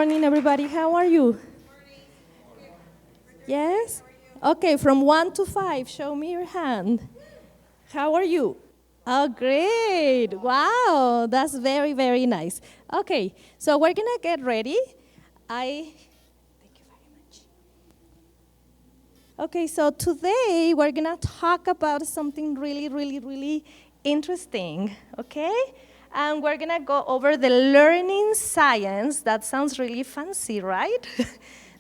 morning, everybody. How are you? Yes? Okay, from 1 to 5, show me your hand. How are you? Oh, great. Wow, that's very, very nice. Okay, so we're going to get ready. Thank you very much. Okay, so today we're going to talk about something really, really, really interesting, okay? And we're going to go over the learning science. That sounds really fancy, right?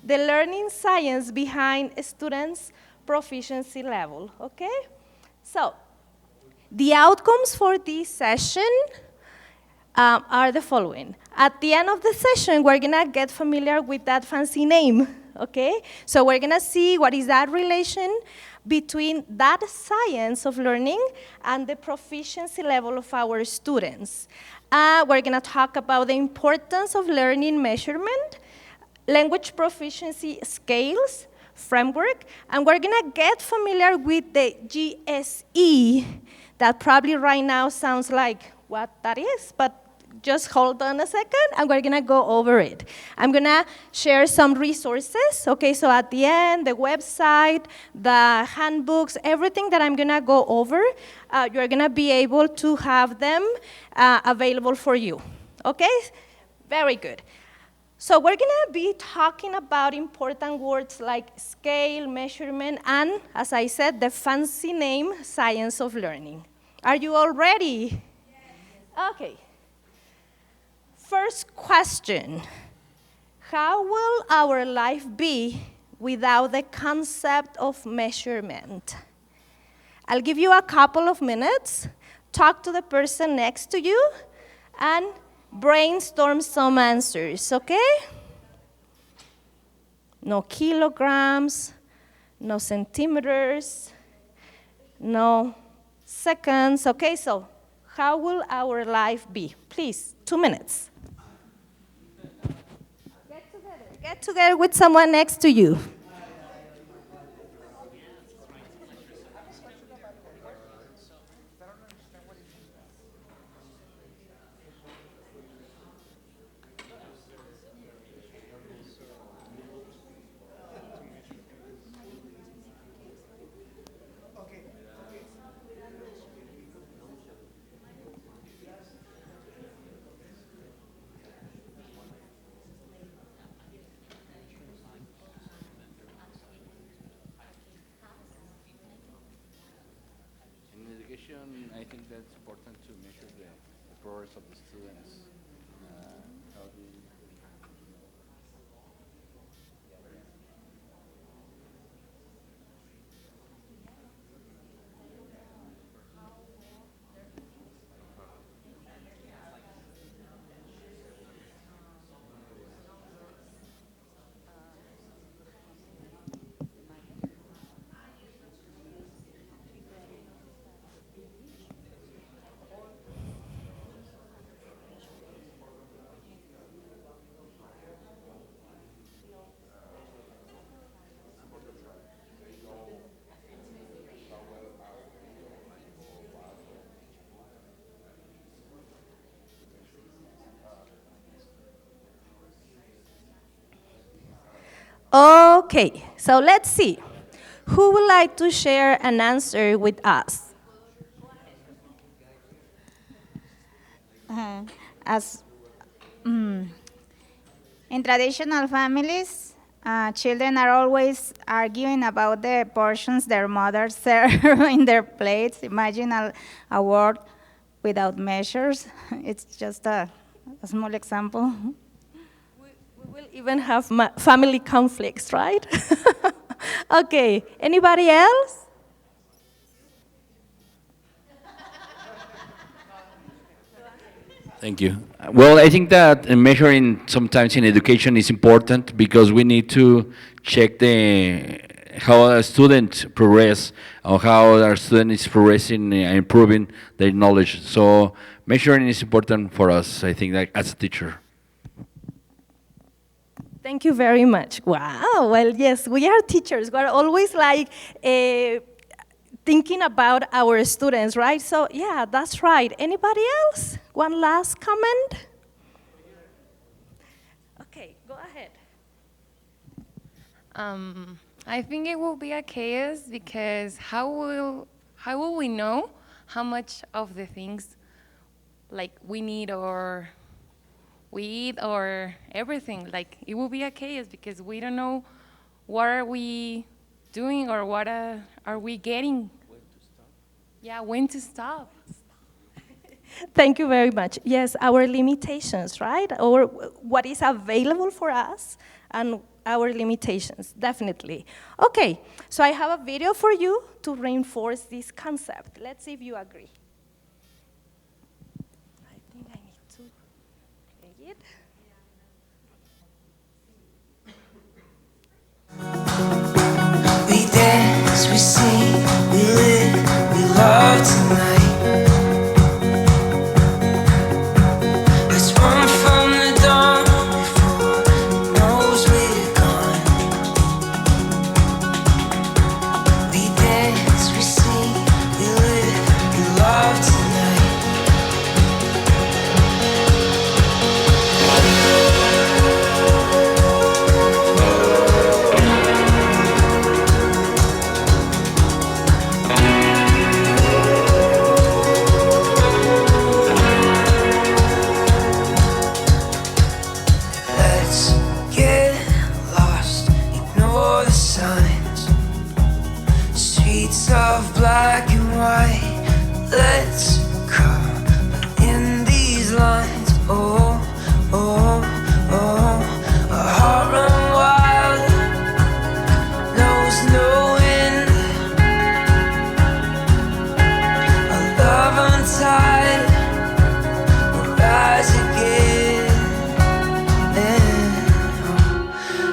The learning science behind a student's proficiency level, okay? So, the outcomes for this session are the following. At the end of the session, we're going to get familiar with that fancy name, okay? So we're going to see what is that relation between that science of learning and the proficiency level of our students. We're going to talk about the importance of learning measurement, language proficiency scales, framework, and we're going to get familiar with the GSE. That probably right now sounds like what that is, but just hold on a second, and we're going to go over it. I'm going to share some resources, okay? So at the end, the website, the handbooks, everything that I'm going to go over, you're going to be able to have them available for you, okay? Very good. So we're going to be talking about important words like scale, measurement, and, as I said, the fancy name, science of learning. Are you all ready? Yes. Okay. First question. How will our life be without the concept of measurement? I'll give you a couple of minutes. Talk to the person next to you and brainstorm some answers, okay? No kilograms, no centimeters, no seconds, okay? So how will our life be? Please, 2 minutes. Get together with someone next to you. I think that's important to measure the progress of the students. How do you Okay, so let's see. Who would like to share an answer with us? As in traditional families, children are always arguing about the portions their mothers serve in their plates. Imagine a world without measures. It's just a small example. We will even have family conflicts, right? Okay, anybody else? Thank you. Well, I think that measuring sometimes in education is important because we need to check how a student progress or how our student is progressing and improving their knowledge. So measuring is important for us, I think, like, as a teacher. Thank you very much. Wow, well, yes, we are teachers. We're always like thinking about our students, right? So, yeah, that's right. Anybody else? One last comment? Okay, go I think it will be a chaos because how will we know how much of the things like we need or we eat or everything? Like it will be a chaos because we don't know what are we doing or what are we getting. Yeah, when to stop. Thank you very much. Yes, our limitations, right? Or what is available for us and our limitations, definitely. Okay, so I have a video for you to reinforce this concept. Let's see if you agree. I think I need to play it. We dance, we sing, we live, we love tonight. Let's run from the dawn before it knows we're gone. We dance, we sing, we live, we love tonight. Let's get lost, ignore the signs. Streets of black and white. Let's come in these lines. Oh, oh, oh. Our heart run wild, knows no end. Our love untied, will rise again.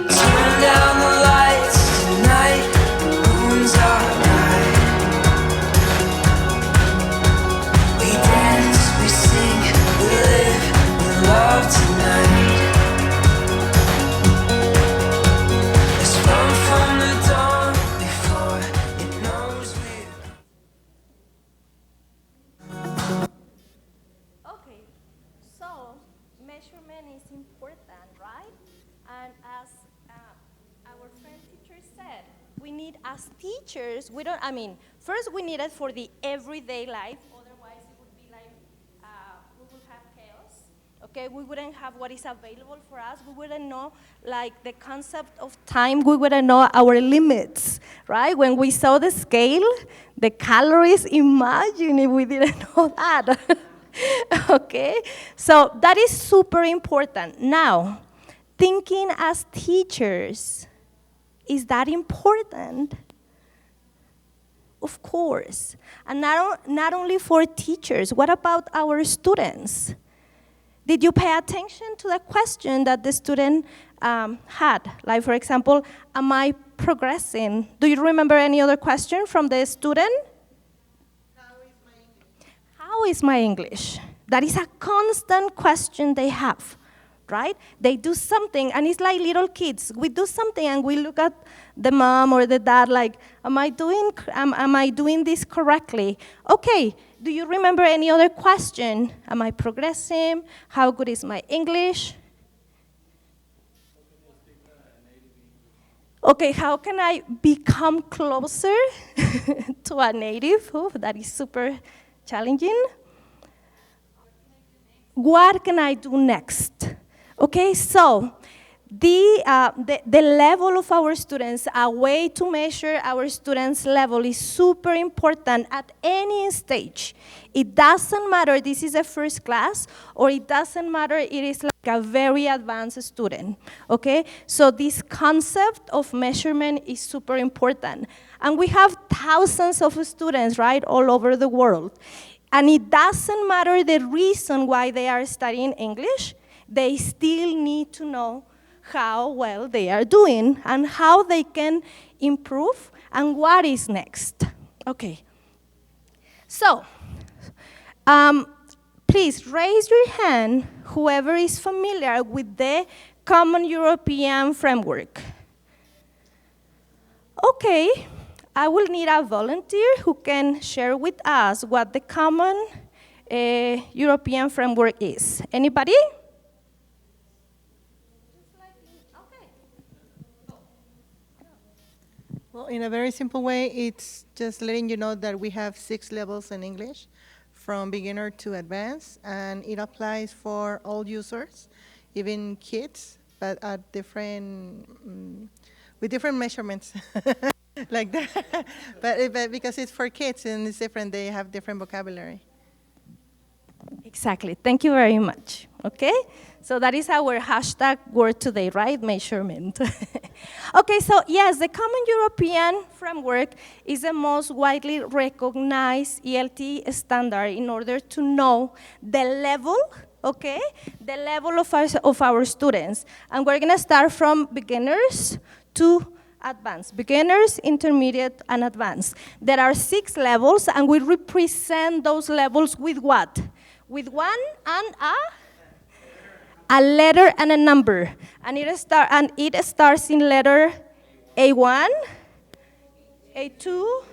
Turn down the lights tonight, the moon's our guide. We dance, we sing, we live, we love tonight. Let's run from the dawn before it knows we're. Okay, so measurement is important, right? And as our friend teacher said, we need as teachers, we don't, I mean, first we need it for the everyday life, otherwise it would be like, we would have chaos, okay? We wouldn't have what is available for us, we wouldn't know like the concept of time, we wouldn't know our limits, right? When we saw the scale, the calories, imagine if we didn't know that. Okay, so that is super important. Now, thinking as teachers, is that important? Of course. And not only for teachers, what about our students? Did you pay attention to the question that the student had? Like, for example, am I progressing? Do you remember any other question from the student? How is my English? That is a constant question they have, right? They do something, and it's like little kids. We do something, and we look at the mom or the dad like, am I doing this correctly? Okay, do you remember any other question? Am I progressing? How good is my English? Okay, how can I become closer to a native? Oh, that is super challenging. What can I do next? Okay, so the level of our students, a way to measure our students' level is super important at any stage. It doesn't matter this is a first class, or it doesn't matter it is like a very advanced student, okay? So this concept of measurement is super important. And we have thousands of students, right, all over the world. And it doesn't matter the reason why they are studying English, they still need to know how well they are doing and how they can improve and what is next. Okay. So, please raise your hand, whoever is familiar with the Common European Framework. Okay. I will need a volunteer who can share with us what the Common European Framework is. Anybody? Okay. Well, in a very simple way, it's just letting you know that we have 6 levels in English, from beginner to advanced, and it applies for all users, even kids, but at different, with different measurements, like that. But because it's for kids and it's different, they have different vocabulary. Exactly. Thank you very much. Okay? So that is our hashtag word today, right? Measurement. Okay, so yes, the Common European Framework is the most widely recognized ELT standard in order to know the level, okay? The level of our students. And we're gonna start from beginners to advanced. Beginners, intermediate, and advanced. There are 6 levels, and we represent those levels with what? With one and a letter and a number. And it starts in letter A1, A2,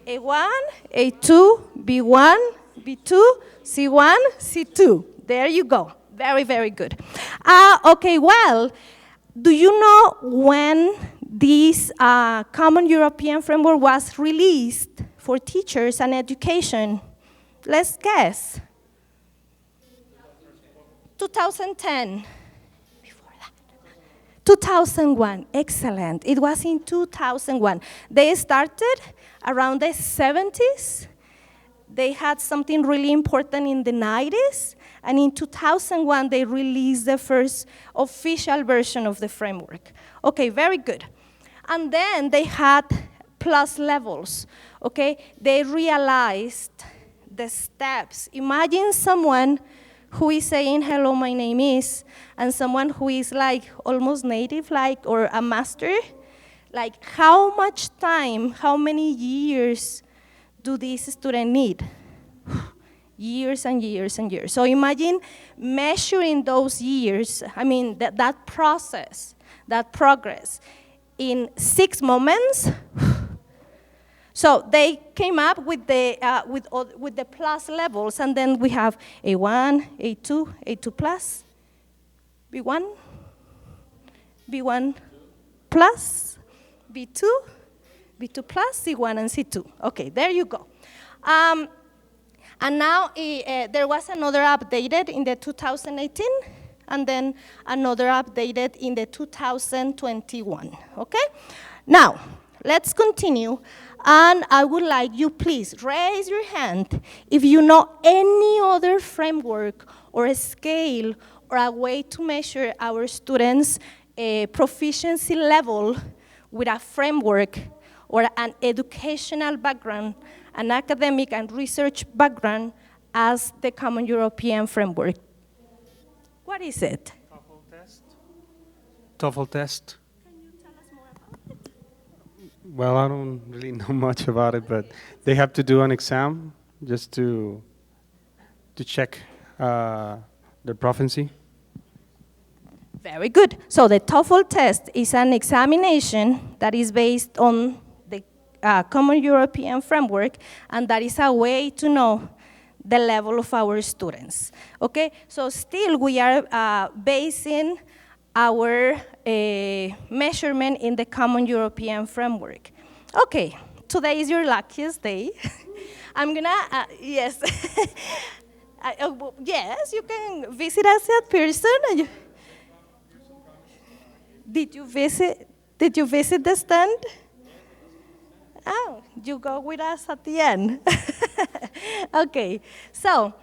A1, A2, B1, B2, C1, C2. There you go. Very, very good. Okay, well, do you know when this Common European Framework was released for teachers and education? Let's guess. 2010. Before that. 2001. Excellent. It was in 2001. They started around the 70s. They had something really important in the 90s. And in 2001, they released the first official version of the framework. Okay, very good. And then they had plus levels, okay? They realized the steps. Imagine someone who is saying, hello, my name is, and someone who is like almost native, like, or a master. Like, how much time, how many years do these students need? Years and years and years. So imagine measuring those years, I mean, that process, that progress, in 6 moments. So they came up with the plus levels, and then we have A1, A2, A2 plus, B1, B1 plus, B2, B2 plus, C1 and C2. Okay, there you go. And now there was another updated in the 2018, and then another updated in the 2021, okay? Now, let's continue, and I would like you, please, raise your hand if you know any other framework or a scale or a way to measure our students' proficiency level with a framework or an educational background, an academic and research background as the Common European Framework. What is it? TOEFL test. TOEFL test. Can you tell us more about it? Well, I don't really know much about it, but they have to do an exam just to check their proficiency. Very good. So the TOEFL test is an examination that is based on the Common European Framework, and that is a way to know the level of our students. Okay, so still we are basing our measurement in the Common European Framework. Okay, today is your luckiest day. I'm gonna, yes. Yes, you can visit us at Pearson. Did you visit the stand? Oh, you go with us at the end. Okay, so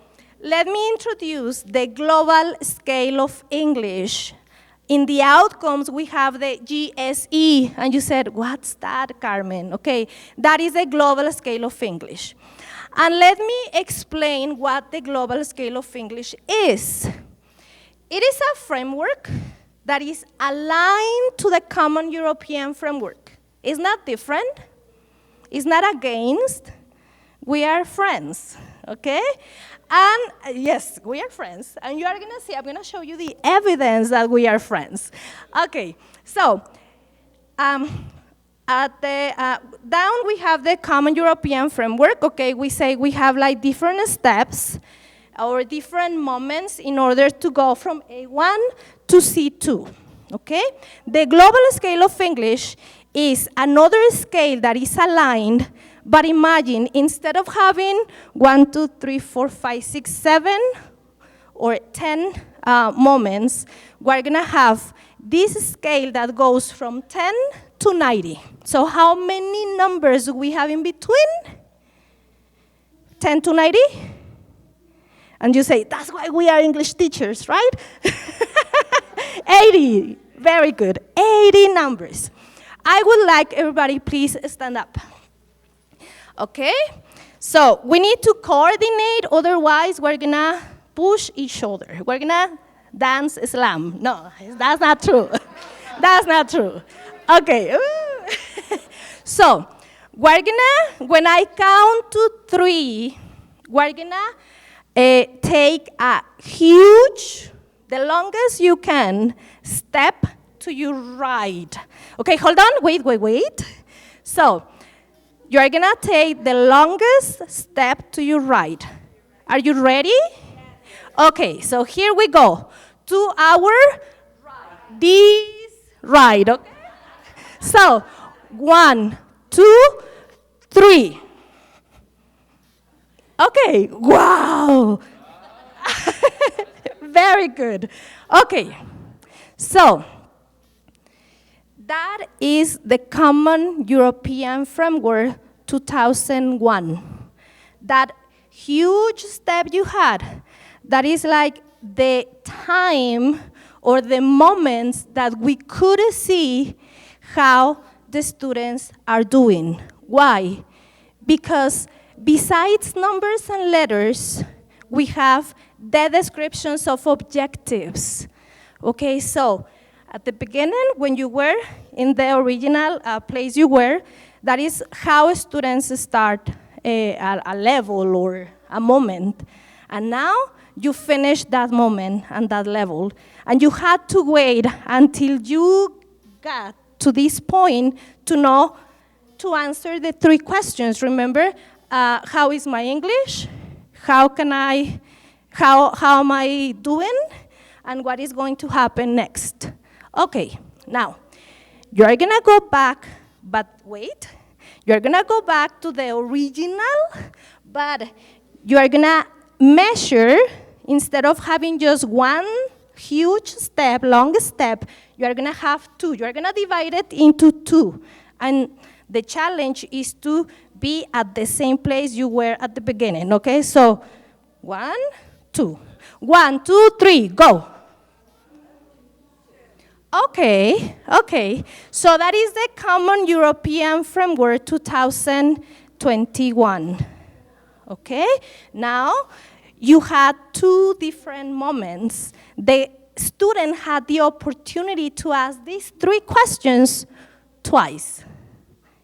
let me introduce the global scale of English. In the outcomes, we have the GSE, and you said, what's that, Carmen? Okay, that is the global scale of English. And let me explain what the global scale of English is. It is a framework that is aligned to the Common European Framework. It's not different. It's not against. We are friends, okay? And yes, we are friends. And you are gonna see, I'm gonna show you the evidence that we are friends. Okay, so at the down we have the Common European Framework, okay? We say we have like different steps or different moments in order to go from A1 to C2, okay? The global scale of English is another scale that is aligned, but imagine instead of having 1, 2, 3, 4, 5, 6, 7, or 10 moments, we're gonna have this scale that goes from 10 to 90. So how many numbers do we have in between? 10 to 90? And you say, that's why we are English teachers, right? 80, very good, 80 numbers. I would like everybody, please stand up. Okay? So we need to coordinate, otherwise we're gonna push each other. We're gonna dance slam. No, that's not true. That's not true. Okay. So we're gonna, when I count to 3, we're gonna take a huge, the longest you can, step to your right. Okay, hold on, wait. So, you're gonna take the longest step to your right. Are you ready? Okay, so here we go. To our right. This right, okay? So, 1, 2, 3. Okay, wow. Very good. Okay, so that is the Common European Framework 2001. That huge step you had, that is like the time or the moments that we could see how the students are doing. Why? Because besides numbers and letters, we have the descriptions of objectives. Okay, so at the beginning, when you were in the original place you were, that is how students start a level or a moment. And now you finish that moment and that level. And you had to wait until you got to this point to know to answer the 3 questions. Remember, how is my English? How am I doing? And what is going to happen next? Okay, now, you're gonna go back, but wait. You're gonna go back to the original, but you're gonna measure, instead of having just one huge step, long step, you're gonna have 2. You're gonna divide it into 2. And the challenge is to be at the same place you were at the beginning, okay? So, 1, 2. 1, 2, 3, go. Okay. So that is the Common European Framework 2021. Okay? Now, you had 2 different moments. The student had the opportunity to ask these 3 questions twice.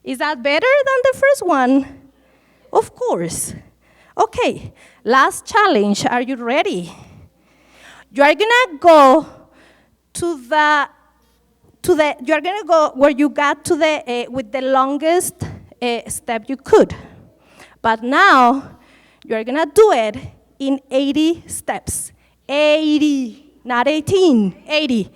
Is that better than the first one? Of course. Okay, last challenge. Are you ready? You are gonna go you're gonna go where you got to the with the longest step you could. But now you're gonna do it in 80 steps. 80, not 18, 80.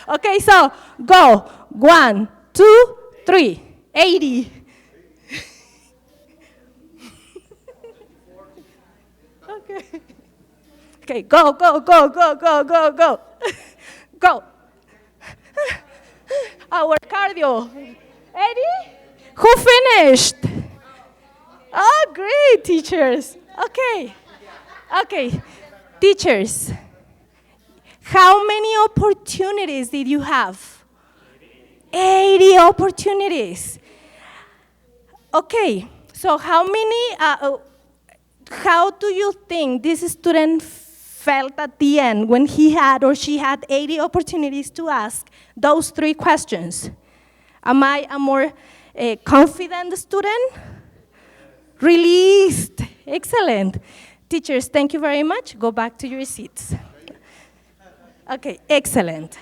Okay, so go. 1, 2, 3, 80. Okay, go. Go. Our cardio. Eddie? Who finished? Oh, great, teachers. Okay, teachers. How many opportunities did you have? 80 opportunities. Okay, so how do you think this student felt at the end when he had or she had 80 opportunities to ask those 3 questions? Am I a more confident student? Released. Excellent. Teachers, thank you very much. Go back to your seats. Okay, excellent.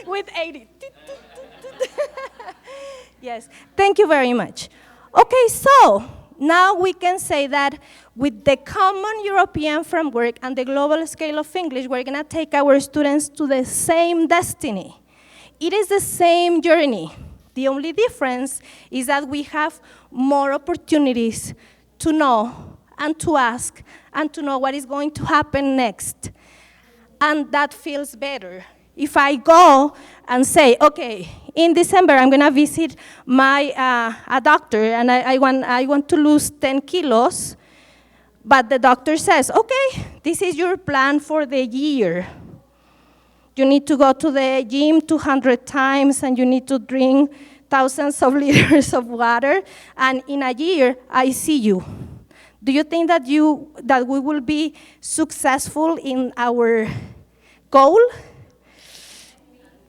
With 80. Yes, thank you very much. Okay, so now we can say that With the Common European Framework and the Global Scale of English, we're gonna take our students to the same destiny. It is the same journey. The only difference is that we have more opportunities to know and to ask and to know what is going to happen next. And that feels better. If I go and say, okay, in December I'm gonna visit a doctor and I want to lose 10 kilos, but the doctor says, okay, this is your plan for the year. You need to go to the gym 200 times and you need to drink thousands of liters of water, and in a year, I see you. Do you think that we will be successful in our goal?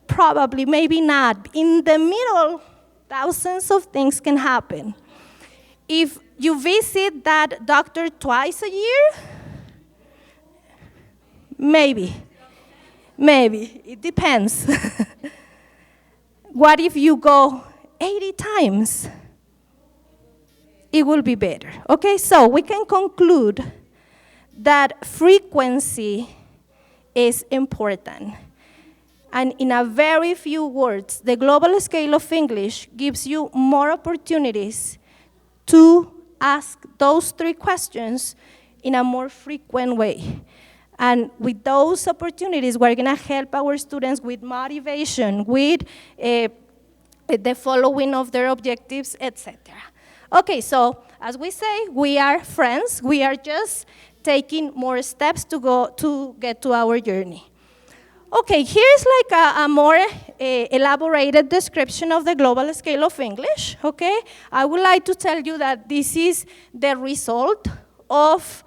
Probably, maybe not. In the middle, thousands of things can happen. If you visit that doctor twice a year, maybe. It depends. What if you go 80 times? It will be better. Okay, so we can conclude that frequency is important. And in a very few words, the Global Scale of English gives you more opportunities to ask those 3 questions in a more frequent way. And with those opportunities, we're gonna help our students with motivation, with the following of their objectives, etc. Okay, so as we say, we are friends. We are just taking more steps to get to our journey. Okay, here's like a more elaborated description of the Global Scale of English, okay? I would like to tell you that this is the result of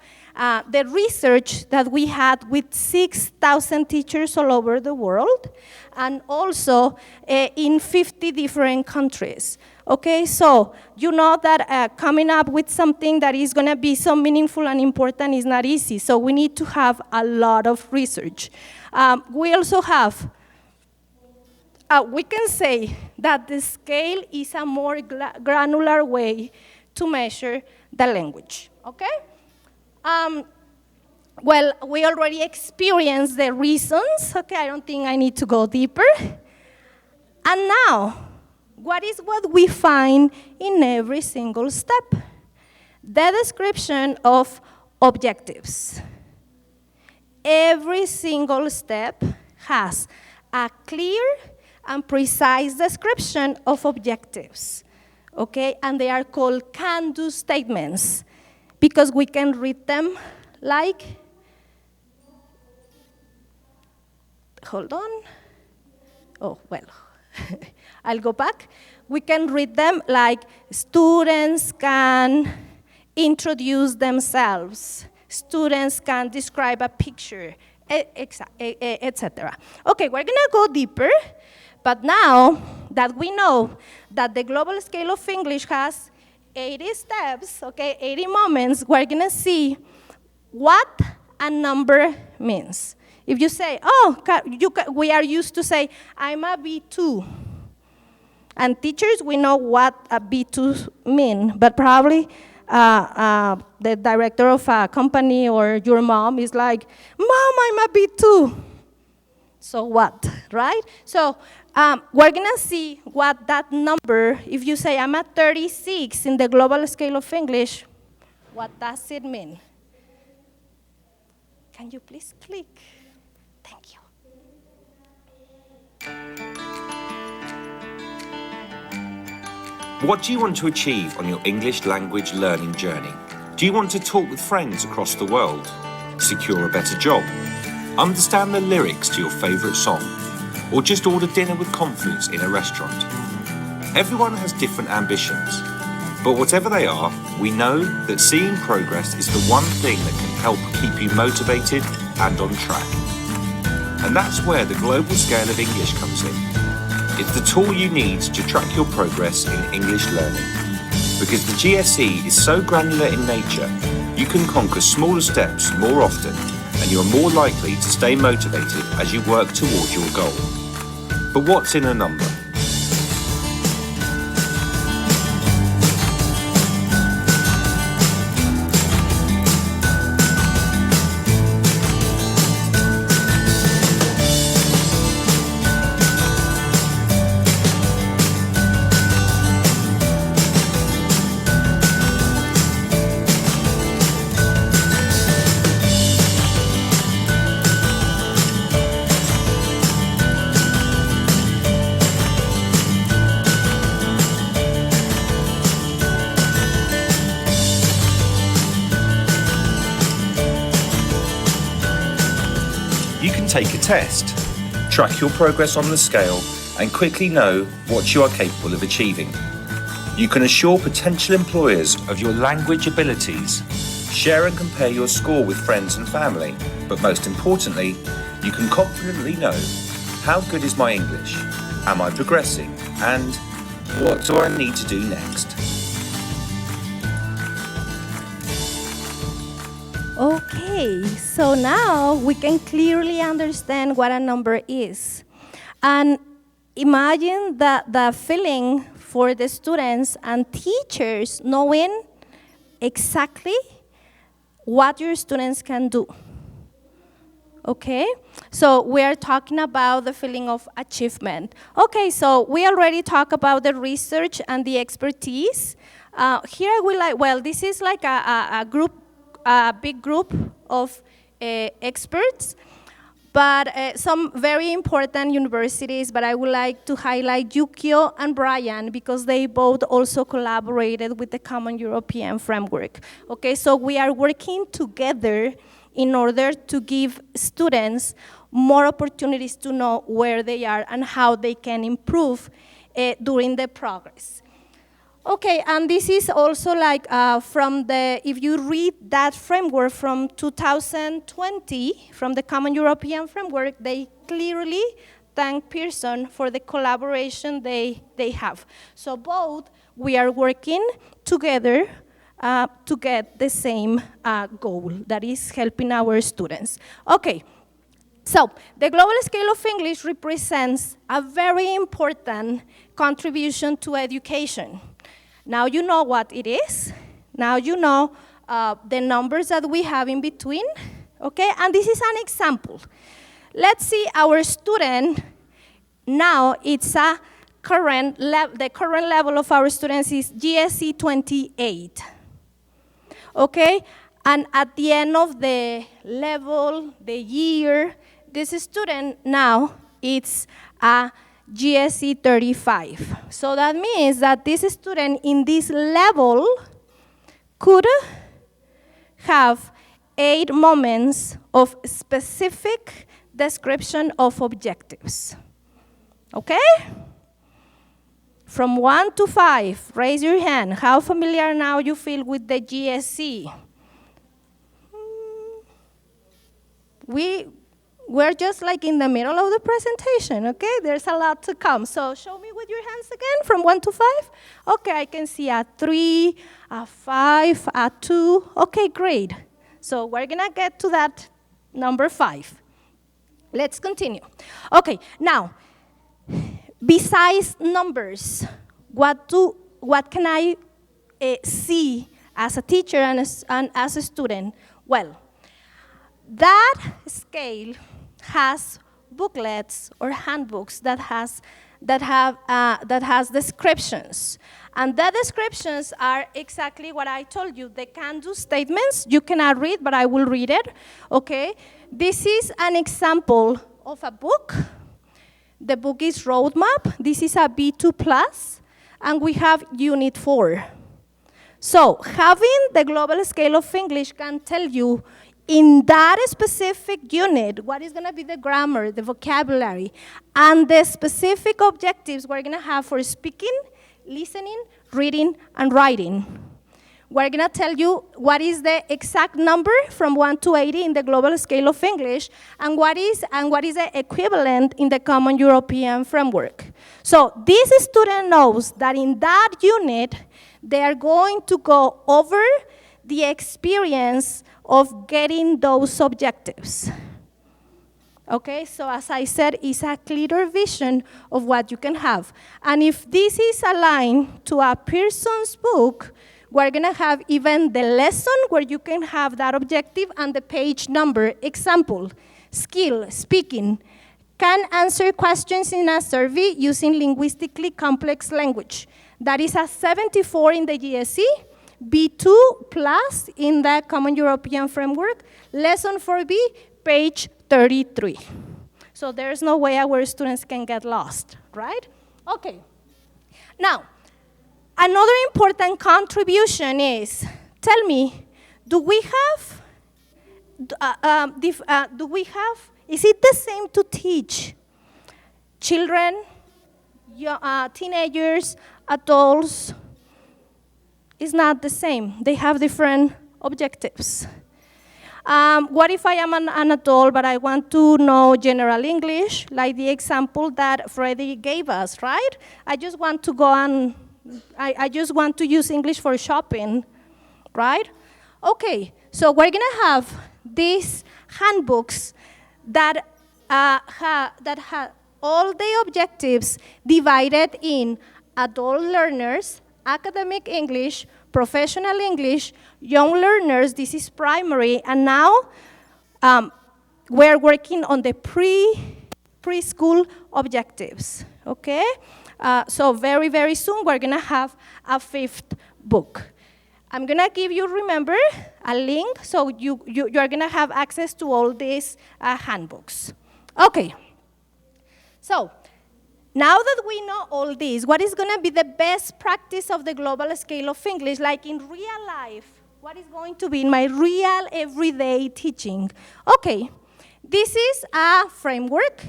the research that we had with 6,000 teachers all over the world, and also in 50 different countries. Okay, so you know that coming up with something that is gonna be so meaningful and important is not easy, so we need to have a lot of research. We also have, we can say that the scale is a more granular way to measure the language, okay? Well, we already experienced the reasons, okay? I don't think I need to go deeper. And now, what is what we find in every single step? The description of objectives. Every single step has a clear and precise description of objectives, okay? And they are called can-do statements, because we can read them like, hold on. Oh, well, I'll go back. We can read them like students can introduce themselves. Students can describe a picture, etc. Okay, we're gonna go deeper, but now that we know that the Global Scale of English has 80 steps, okay, 80 moments, we're gonna see what a number means. If you say, oh, we are used to say, I'm a B2. And teachers, we know what a B2 mean, but probably the director of a company or your mom is like, Mom, I'm a B2. So what, right? So we're gonna see what that number, if you say I'm at 36 in the Global Scale of English, what does it mean? Can you please click? Thank you. What do you want to achieve on your English language learning journey? Do you want to talk with friends across the world? Secure a better job? Understand the lyrics to your favourite song? Or just order dinner with confidence in a restaurant? Everyone has different ambitions, but whatever they are, we know that seeing progress is the one thing that can help keep you motivated and on track. And that's where the Global Scale of English comes in. It's the tool you need to track your progress in English learning. Because the GSE is so granular in nature, you can conquer smaller steps more often, and you're more likely to stay motivated as you work towards your goal. But what's in a number? take a test, track your progress on the scale, and quickly know what you are capable of achieving. You can assure potential employers of your language abilities, share and compare your score with friends and family, but most importantly, you can confidently know how good is my English, am I progressing, and what do I need to do next? Okay, so now we can clearly understand what a number is. And imagine the feeling for the students and teachers knowing exactly what your students can do. Okay, so we are talking about the feeling of achievement. Okay, so we already talked about the research and the expertise. Here I would like, well, this is like a big group of experts, but some very important universities, but I would like to highlight Yukio and Brian because they both also collaborated with the Common European Framework. Okay, so we are working together in order to give students more opportunities to know where they are and how they can improve during the progress. Okay, and this is also like if you read that framework from 2020, from the Common European Framework, they clearly thank Pearson for the collaboration they have. So both, we are working together to get the same goal, that is helping our students. Okay, so the Global Scale of English represents a very important contribution to education. Now you know what it is. Now you know the numbers that we have in between, okay? And this is an example. Let's see our student. Now it's the current level of our students is GSE 28, okay? And at the end of the level, the year, this student now, it's a GSE 35. So that means that this student in this level could have 8 moments of specific description of objectives. Okay? From 1 to 5, raise your hand. How familiar now you feel with the GSE? We're just like in the middle of the presentation, okay? There's a lot to come. So show me with your hands again, from 1 to 5. Okay, I can see a 3, a 5, a 2. Okay, great. So we're gonna get to that number 5. Let's continue. Okay, now, besides numbers, what can I see as a teacher and as a student? Well, that scale has booklets or handbooks that has descriptions, and the descriptions are exactly what I told you. The can-do statements you cannot read, but I will read it. Okay, this is an example of a book. The book is Roadmap. This is a B2 plus, and we have Unit 4. So having the Global Scale of English can tell you in that specific unit, what is gonna be the grammar, the vocabulary, and the specific objectives we're gonna have for speaking, listening, reading, and writing. We're gonna tell you what is the exact number from 1 to 80 in the Global Scale of English, and what is the equivalent in the Common European Framework. So this student knows that in that unit, they are going to go over the experience of getting those objectives. Okay, so as I said, it's a clearer vision of what you can have. And if this is aligned to a Pearson's book, we're gonna have even the lesson where you can have that objective and the page number. Example, skill, speaking, can answer questions in a survey using linguistically complex language. That is a 74 in the GSE, B2 plus in the Common European Framework, lesson 4B, page 33. So there's no way our students can get lost, right? Okay. Now, another important contribution is, tell me, do we have Is it the same to teach children, teenagers, adults? It's not the same. They have different objectives. What if I am an adult, but I want to know general English, like the example that Freddie gave us, right? I just want to go and, I just want to use English for shopping, right? Okay, so we're gonna have these handbooks that have all the objectives divided in adult learners, academic English, professional English, young learners, this is primary, and now we're working on the preschool objectives, okay? So very, very soon we're gonna have a 5th book. I'm gonna give you, remember, a link, so you're gonna have access to all these handbooks. Okay, so now that we know all this, what is gonna be the best practice of the global scale of English, like in real life? What is going to be in my real everyday teaching? Okay, this is a framework,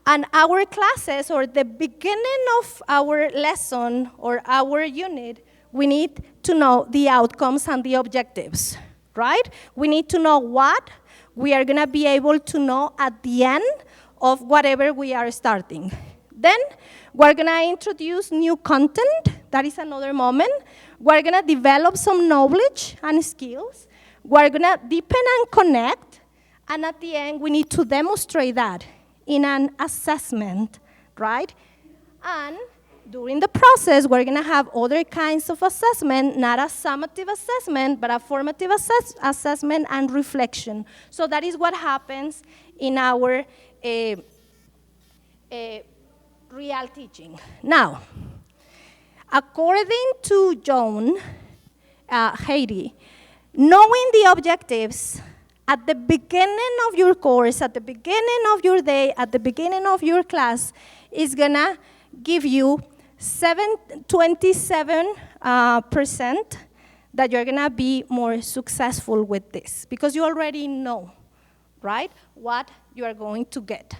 and our classes, or the beginning of our lesson or our unit, we need to know the outcomes and the objectives, right? We need to know what we are gonna be able to know at the end of whatever we are starting. Then we're gonna introduce new content, that is another moment. We're gonna develop some knowledge and skills. We're gonna deepen and connect, and at the end we need to demonstrate that in an assessment, right? And during the process, we're gonna have other kinds of assessment, not a summative assessment, but a formative assessment and reflection. So that is what happens in our real teaching. Now, according to Joan Haiti, knowing the objectives at the beginning of your course, at the beginning of your day, at the beginning of your class, is gonna give you 27% that you're gonna be more successful with this, because you already know, right, what you are going to get.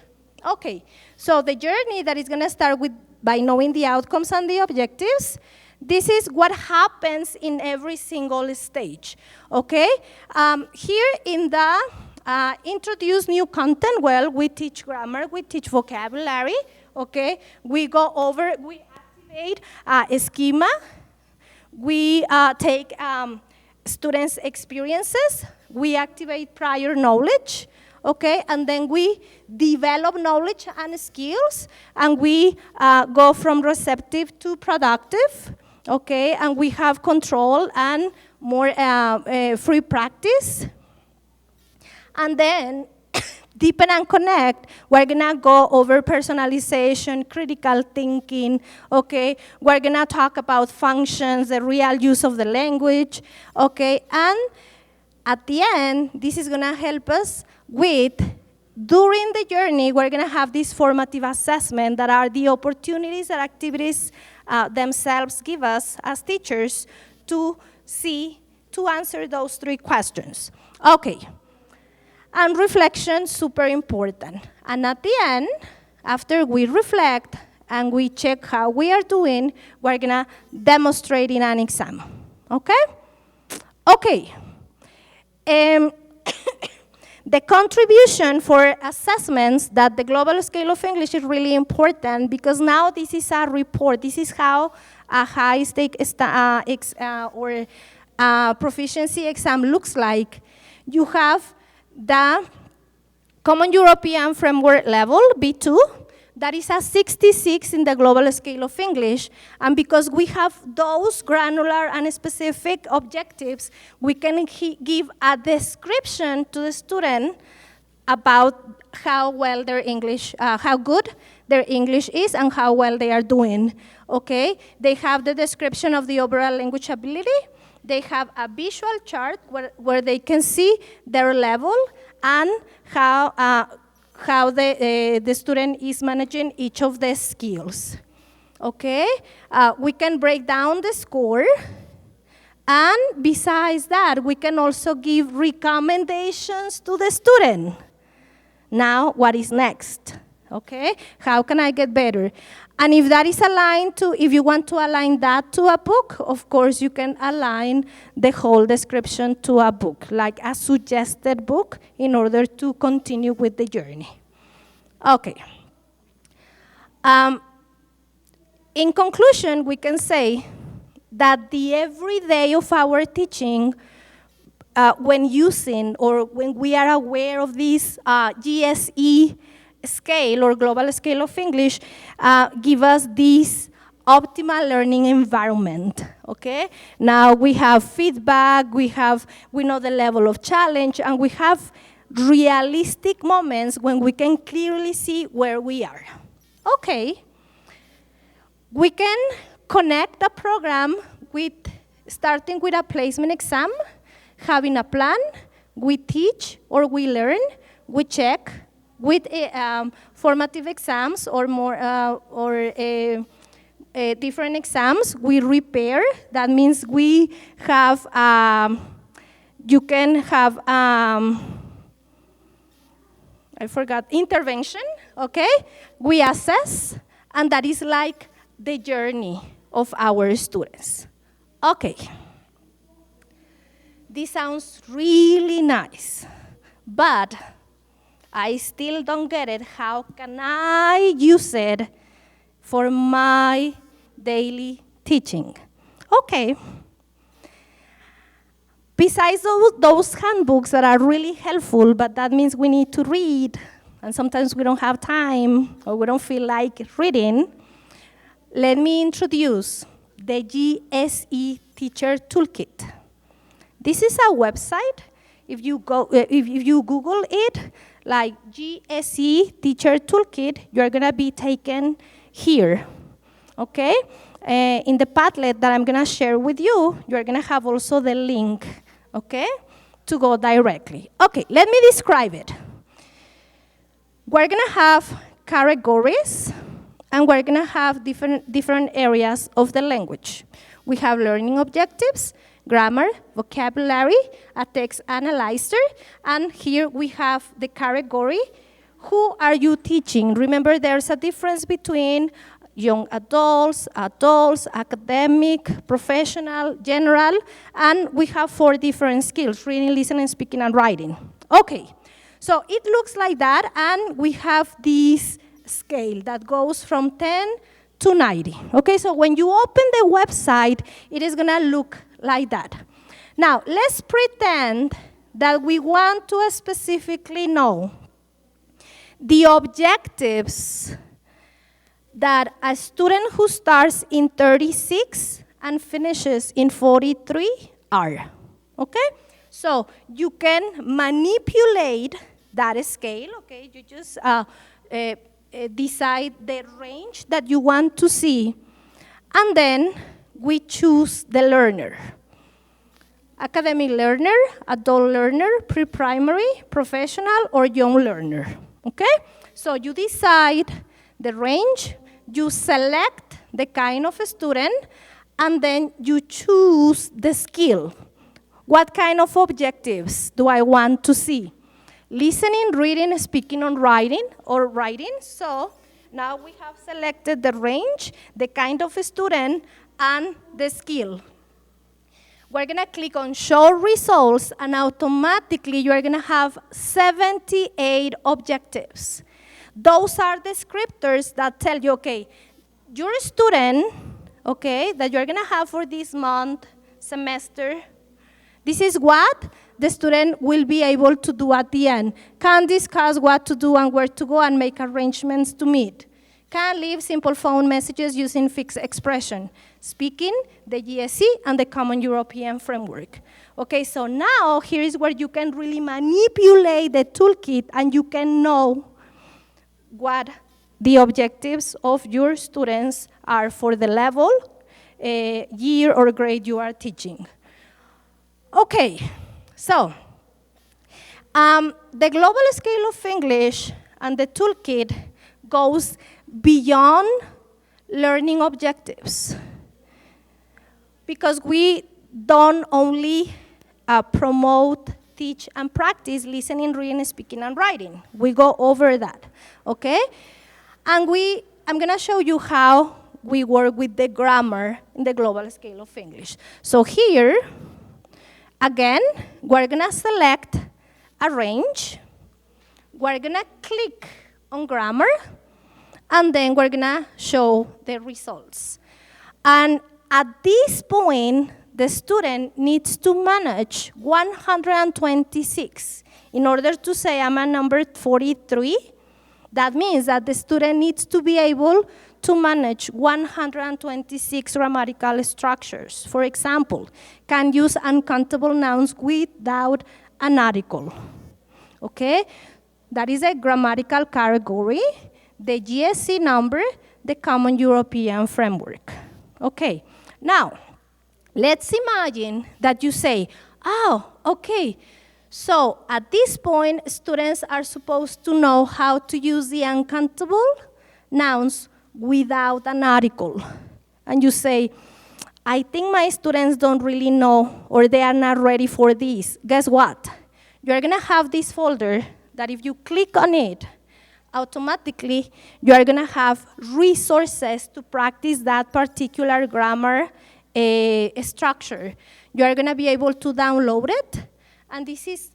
Okay, so the journey that is gonna start with by knowing the outcomes and the objectives, this is what happens in every single stage, okay? Here in the introduce new content, well, we teach grammar, we teach vocabulary, okay? We go over, we activate a schema, we take students' experiences, we activate prior knowledge, okay, and then we develop knowledge and skills, and we go from receptive to productive, okay, and we have control and more free practice. And then, deepen and connect, we're gonna go over personalization, critical thinking, okay, we're gonna talk about functions, the real use of the language, okay, and at the end, this is gonna help us with, during the journey, we're gonna have this formative assessment that are the opportunities that activities themselves give us as teachers to answer those 3 questions. Okay, and reflection, super important. And at the end, after we reflect and we check how we are doing, we're gonna demonstrate in an exam, okay? Okay. The contribution for assessments that the global scale of English is really important, because now this is a report. This is how a high-stake or proficiency exam looks like. You have the Common European Framework level, B2, that is a 66 in the global scale of English. And because we have those granular and specific objectives, we can give a description to the student about how well their English, how good their English is and how well they are doing, okay? They have the description of the overall language ability. They have a visual chart where they can see their level and how the student is managing each of the skills, okay? We can break down the score, and besides that, we can also give recommendations to the student. Now, what is next? Okay, how can I get better? And if that is aligned to, if you want to align that to a book, of course you can align the whole description to a book, like a suggested book in order to continue with the journey. Okay. In conclusion, we can say that the everyday of our teaching, when using or when we are aware of this GSE scale or global scale of English, give us this optimal learning environment, okay? Now we have feedback, we know the level of challenge, and we have realistic moments when we can clearly see where we are. Okay, we can connect the program with starting with a placement exam, having a plan, we teach or we learn, we check with formative exams or more different exams, we repair. That means we have, you can have, I forgot, intervention, okay? We assess, and that is like the journey of our students. Okay. This sounds really nice, but I still don't get it. How can I use it for my daily teaching? Okay. Besides those handbooks that are really helpful, but that means we need to read, and sometimes we don't have time or we don't feel like reading, let me introduce the GSE Teacher Toolkit. This is a website. If you Google it, like GSE Teacher Toolkit, you're gonna be taken here, okay? In the Padlet that I'm gonna share with you, you're gonna have also the link, okay, to go directly. Okay, let me describe it. We're gonna have categories, and we're gonna have different areas of the language. We have learning objectives, grammar, vocabulary, a text analyzer, and here we have the category. Who are you teaching? Remember, there's a difference between young adults, academic, professional, general, and we have 4 different skills: reading, listening, speaking, and writing. Okay, so it looks like that, and we have this scale that goes from 10 to 90. Okay, so when you open the website, it is gonna look like that. Now, let's pretend that we want to specifically know the objectives that a student who starts in 36 and finishes in 43 are, okay? So you can manipulate that scale, okay? You just decide the range that you want to see, and then we choose the learner. Academic learner, adult learner, pre-primary, professional, or young learner, okay? So you decide the range, you select the kind of student, and then you choose the skill. What kind of objectives do I want to see? Listening, reading, speaking, or writing. So now we have selected the range, the kind of student, and the skill. We're gonna click on show results, and automatically you're gonna have 78 objectives. Those are descriptors that tell you, okay, your student, okay, that you're gonna have for this month, semester, this is what the student will be able to do at the end. Can discuss what to do and where to go and make arrangements to meet. Can leave simple phone messages using fixed expression. Speaking, the GSE, and the Common European Framework. Okay, so now here is where you can really manipulate the toolkit and you can know what the objectives of your students are for the level, year, or grade you are teaching. Okay, so the global scale of English and the toolkit goes beyond learning objectives, because we don't only promote teach, and practice listening, reading, speaking, and writing. We go over that, okay? And I'm gonna show you how we work with the grammar in the global scale of English. So here, again, we're gonna select a range. We're gonna click on grammar, and then we're gonna show the results. And at this point, the student needs to manage 126. In order to say I'm at number 43, that means that the student needs to be able to manage 126 grammatical structures. For example, can use uncountable nouns without an article. Okay? That is a grammatical category, the GSC number, the Common European Framework. Okay, now, let's imagine that you say, oh, okay, so at this point, students are supposed to know how to use the uncountable nouns without an article. And you say, I think my students don't really know, or they are not ready for this. Guess what? You're gonna have this folder that if you click on it, automatically you are gonna have resources to practice that particular grammar structure. You are gonna be able to download it, and this is,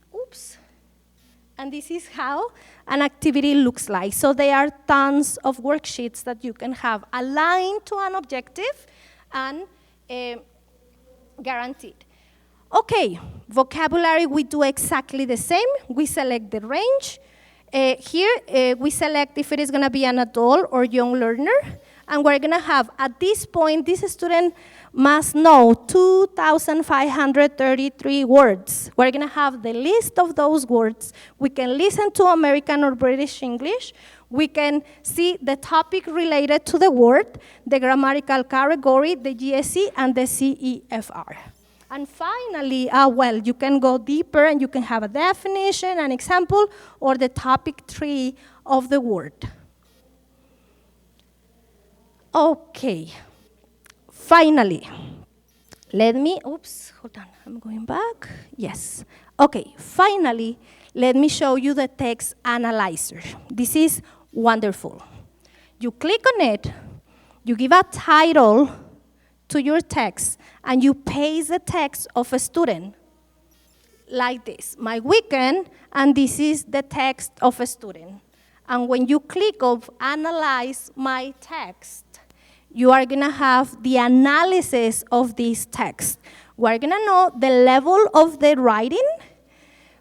and this is how an activity looks like. So there are tons of worksheets that you can have aligned to an objective and guaranteed. Okay, vocabulary, we do exactly the same. We select the range. Here, we select if it is gonna be an adult or young learner, and we're gonna have, at this point, this student must know 2,533 words. We're gonna have the list of those words. We can listen to American or British English. We can see the topic related to the word, the grammatical category, the GSE, and the CEFR. And finally, well, you can go deeper and you can have a definition, an example, or the topic tree of the word. Okay, finally, let me, hold on, I'm going back. Yes, okay, finally, let me show you the text analyzer. This is wonderful. You click on it, you give a title to your text, and you paste the text of a student like this, my weekend, and this is the text of a student. And when you click on analyze my text, you are gonna have the analysis of this text. We're gonna know the level of the writing,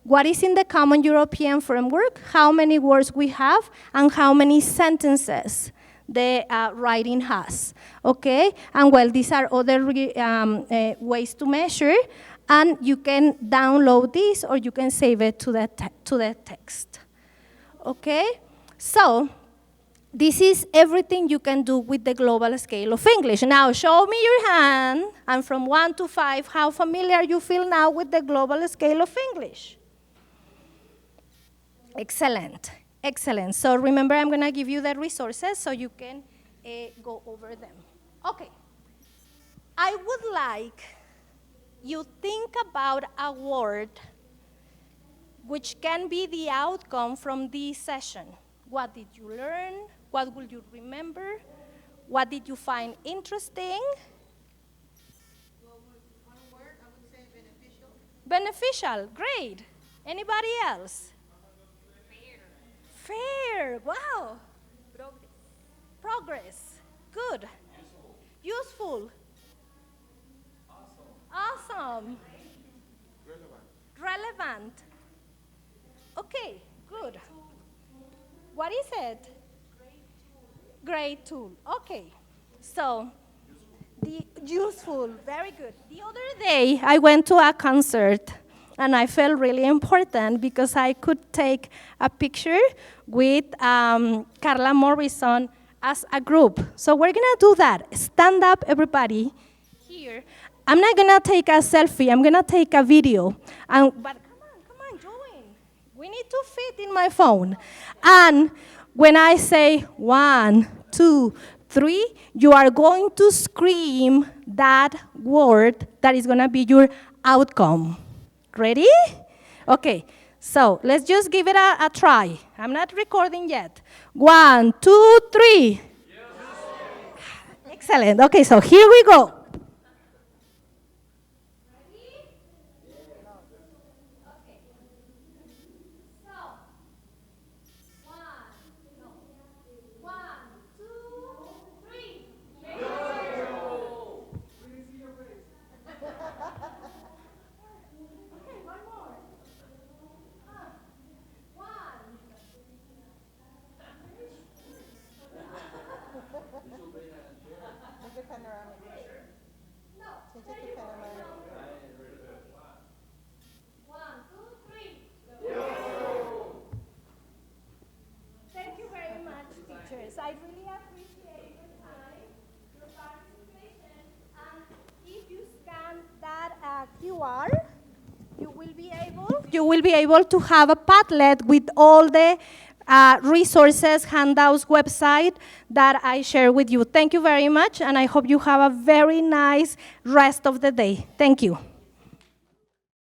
what is in the Common European Framework, how many words we have, and how many sentences the writing has, okay? And well, these are other ways to measure, and you can download this or you can save it to the text, okay? So, this is everything you can do with the global scale of English. Now, show me your hand, and from 1 to 5, how familiar you feel now with the global scale of English? Excellent. Excellent. So remember, I'm going to give you the resources so you can go over them. Okay. I would like you think about a word which can be the outcome from this session. What did you learn? What will you remember? What did you find interesting? Well, one word, I would say beneficial. Beneficial. Great. Anybody else? Fair, wow. Progress, good. Useful. Awesome. Relevant. Okay, good. What is it? Great tool. Okay, so the useful, very good. The other day, I went to a concert, and I felt really important because I could take a picture with Carla Morrison as a group. So we're gonna do that. Stand up, everybody, here. I'm not gonna take a selfie, I'm gonna take a video. But come on, join. We need to fit in my phone. And when I say 1, 2, 3, you are going to scream that word that is gonna be your outcome. Ready? Okay, so let's just give it a try. I'm not recording yet. 1, 2, 3. Excellent. Okay, so here we go. Thank you very much, teachers. I really appreciate your time, your participation, and if you scan that QR, you will be able to have a Padlet with all the resources, handouts, website that I share with you. Thank you very much, and I hope you have a very nice rest of the day. Thank you.